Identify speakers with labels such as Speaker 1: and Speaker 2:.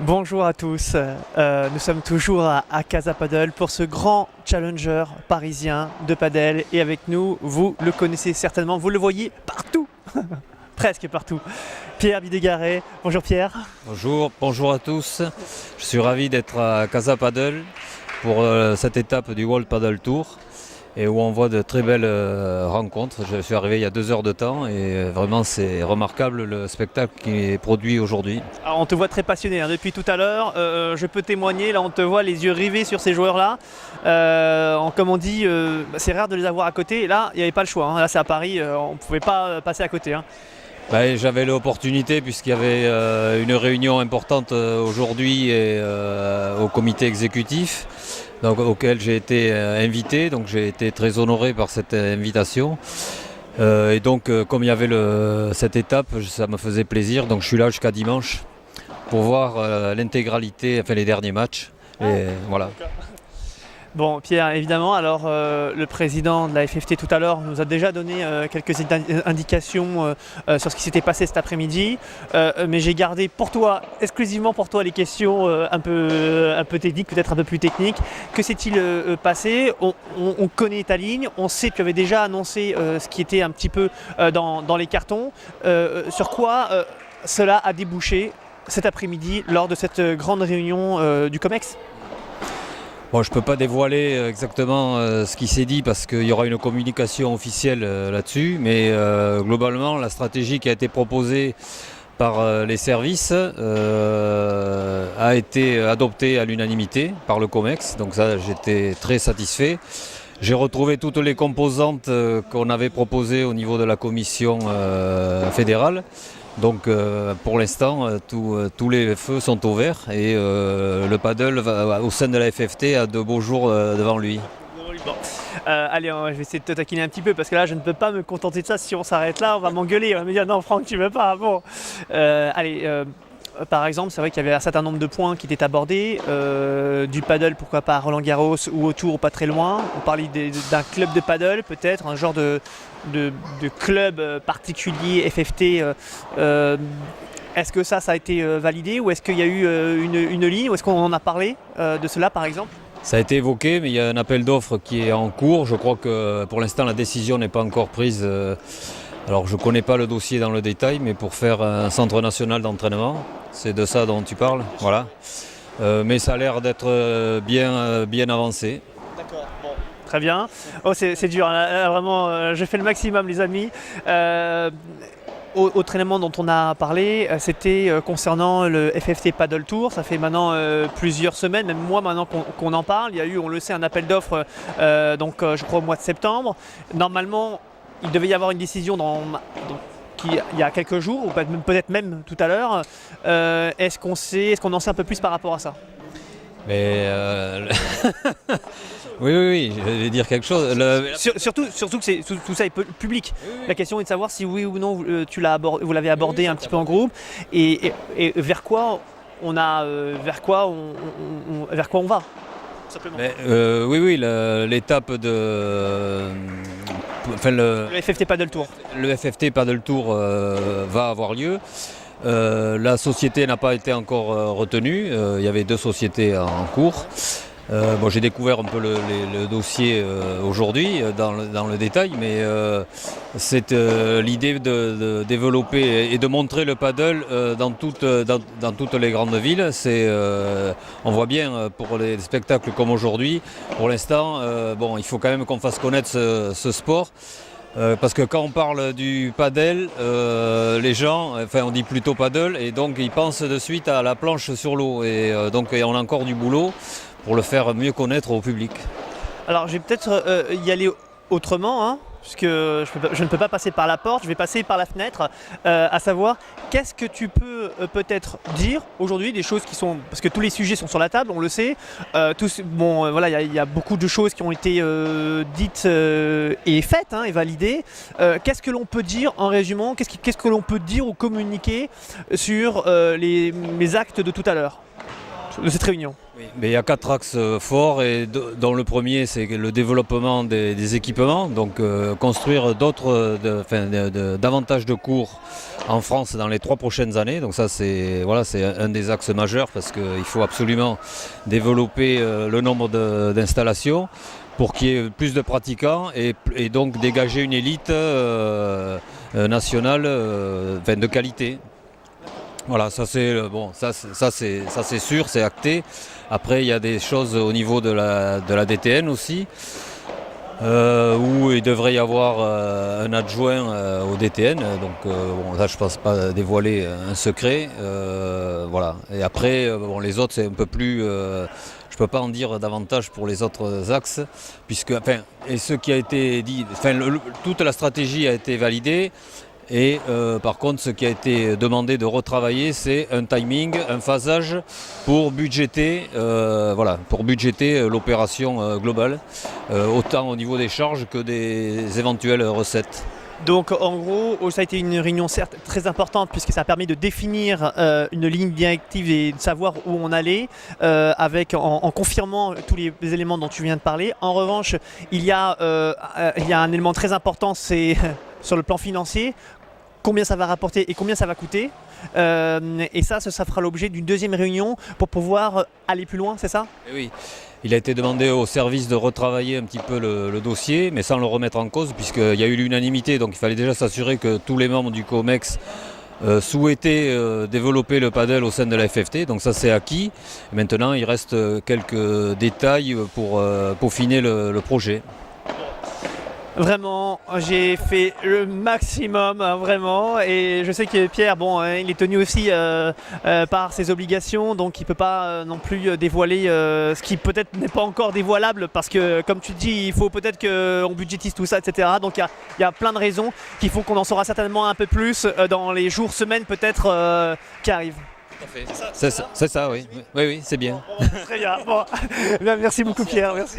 Speaker 1: Bonjour à tous, nous sommes toujours à Casa Padel pour ce grand challenger parisien de padel et avec nous, vous le connaissez certainement, vous le voyez partout, presque partout. Pierre Bidégaret, bonjour Pierre.
Speaker 2: Bonjour à tous, je suis ravi d'être à Casa Padel pour cette étape du World Padel Tour et où on voit de très belles rencontres. Je suis arrivé il y a 2 heures de temps et vraiment c'est remarquable le spectacle qui est produit aujourd'hui.
Speaker 1: Alors on te voit très passionné depuis tout à l'heure, je peux témoigner, là on te voit les yeux rivés sur ces joueurs-là. Comme on dit, c'est rare de les avoir à côté, et là il n'y avait pas le choix, là c'est à Paris, on ne pouvait pas passer à côté.
Speaker 2: J'avais l'opportunité puisqu'il y avait une réunion importante aujourd'hui au comité exécutif. Donc, auquel j'ai été invité, donc j'ai été très honoré par cette invitation. Et donc comme il y avait cette étape, ça me faisait plaisir, donc je suis là jusqu'à dimanche pour voir l'intégralité, enfin les derniers matchs. Et voilà.
Speaker 1: Bon Pierre, évidemment, alors le président de la FFT tout à l'heure nous a déjà donné quelques indications sur ce qui s'était passé cet après-midi, mais j'ai gardé pour toi, exclusivement pour toi, les questions un peu techniques, peut-être un peu plus techniques. Que s'est-il passé? On connaît ta ligne, on sait que tu avais déjà annoncé ce qui était un petit peu dans les cartons. Sur quoi cela a débouché cet après-midi lors de cette grande réunion du COMEX?
Speaker 2: Bon, je ne peux pas dévoiler exactement ce qui s'est dit parce qu'il y aura une communication officielle là-dessus, mais globalement, la stratégie qui a été proposée par les services a été adoptée à l'unanimité par le COMEX, donc ça j'étais très satisfait. J'ai retrouvé toutes les composantes qu'on avait proposées au niveau de la commission fédérale. Donc pour l'instant, tous les feux sont au vert et le paddle au sein de la FFT a de beaux jours devant lui.
Speaker 1: Bon. Allez, je vais essayer de te taquiner un petit peu parce que là je ne peux pas me contenter de ça. Si on s'arrête là, on va m'engueuler, on va me dire non Franck tu veux pas. Bon, par exemple, c'est vrai qu'il y avait un certain nombre de points qui étaient abordés, du paddle, pourquoi pas à Roland-Garros ou autour, pas très loin. On parlait d'un club de paddle, peut-être, un genre de club particulier, FFT. Est-ce que ça a été validé ou est-ce qu'il y a eu une ligne ou est-ce qu'on en a parlé de cela par exemple?
Speaker 2: Ça a été évoqué, mais il y a un appel d'offres qui est en cours. Je crois que pour l'instant la décision n'est pas encore prise. Alors je ne connais pas le dossier dans le détail, mais pour faire un centre national d'entraînement, c'est de ça dont tu parles. Voilà. Mais ça a l'air d'être bien avancé.
Speaker 1: D'accord, bon. Très bien. Oh, c'est dur, là, vraiment, je fais le maximum les amis. Autre élément dont on a parlé, c'était concernant le FFT Paddle Tour. Ça fait maintenant plusieurs semaines, même mois maintenant qu'on en parle. Il y a eu, on le sait, un appel d'offres je crois au mois de septembre. Normalement, il devait y avoir une décision il y a quelques jours, ou peut-être même tout à l'heure. Est-ce qu'on en sait un peu plus par rapport à ça?
Speaker 2: Mais oui, je vais dire quelque chose.
Speaker 1: Surtout que tout ça est public. Oui. La question est de savoir si oui ou non vous l'avez abordé un petit peu en groupe et vers quoi on va. Simplement.
Speaker 2: Oui, l'étape de...
Speaker 1: le FFT Paddle Tour.
Speaker 2: Le FFT Paddle Tour va avoir lieu. La société n'a pas été encore retenue. Il y avait 2 sociétés en cours. J'ai découvert un peu le dossier aujourd'hui dans le détail, mais c'est l'idée de développer et de montrer le paddle dans toutes les grandes villes. On voit bien pour les spectacles comme aujourd'hui, pour l'instant, il faut quand même qu'on fasse connaître ce sport. Parce que quand on parle du paddle, les gens, on dit plutôt paddle, et donc ils pensent de suite à la planche sur l'eau. Et donc on a encore du boulot pour le faire mieux connaître au public.
Speaker 1: Alors je vais peut-être y aller autrement, puisque je ne peux pas passer par la porte, je vais passer par la fenêtre, à savoir qu'est-ce que tu peux peut-être dire aujourd'hui, des choses qui sont, parce que tous les sujets sont sur la table, on le sait, il y a beaucoup de choses qui ont été dites et faites et validées. Qu'est-ce que l'on peut dire en résumant, qu'est-ce que l'on peut dire ou communiquer sur les actes de tout à l'heure? de cette réunion.
Speaker 2: Oui, mais il y a 4 axes forts et dont le premier c'est le développement des équipements, donc construire davantage de cours en France dans les 3 prochaines années. Donc ça c'est un des axes majeurs parce qu'il faut absolument développer le nombre d'installations pour qu'il y ait plus de pratiquants et donc dégager une élite nationale de qualité. Voilà, ça c'est sûr, c'est acté. Après, il y a des choses au niveau de la DTN aussi, où il devrait y avoir un adjoint au DTN. Donc, là, je ne pense pas dévoiler un secret. Voilà. Et après, les autres, c'est un peu plus. Je ne peux pas en dire davantage pour les autres axes, puisque, et ce qui a été dit, toute la stratégie a été validée. Et par contre, ce qui a été demandé de retravailler, c'est un timing, un phasage pour budgéter, l'opération globale, autant au niveau des charges que des éventuelles recettes.
Speaker 1: Donc en gros, ça a été une réunion certes très importante puisque ça a permis de définir une ligne directive et de savoir où on allait en confirmant tous les éléments dont tu viens de parler. En revanche, il y a un élément très important, c'est sur le plan financier. Combien ça va rapporter et combien ça va coûter. Et ça fera l'objet d'une deuxième réunion pour pouvoir aller plus loin, c'est ça ?
Speaker 2: Et oui, il a été demandé au service de retravailler un petit peu le dossier, mais sans le remettre en cause, puisqu'il y a eu l'unanimité, donc il fallait déjà s'assurer que tous les membres du COMEX souhaitaient développer le paddle au sein de la FFT, donc ça c'est acquis. Maintenant, il reste quelques détails pour peaufiner le projet.
Speaker 1: Vraiment, j'ai fait le maximum, hein, vraiment, et je sais que Pierre, il est tenu aussi par ses obligations, donc il ne peut pas non plus dévoiler ce qui peut-être n'est pas encore dévoilable, parce que comme tu dis, il faut peut-être qu'on budgétise tout ça, etc. Donc il y a plein de raisons qui font qu'on en saura certainement un peu plus dans les jours, semaines peut-être qui arrivent.
Speaker 2: C'est ça, oui. Oui, c'est bien.
Speaker 1: Très bien. Merci beaucoup Pierre, merci.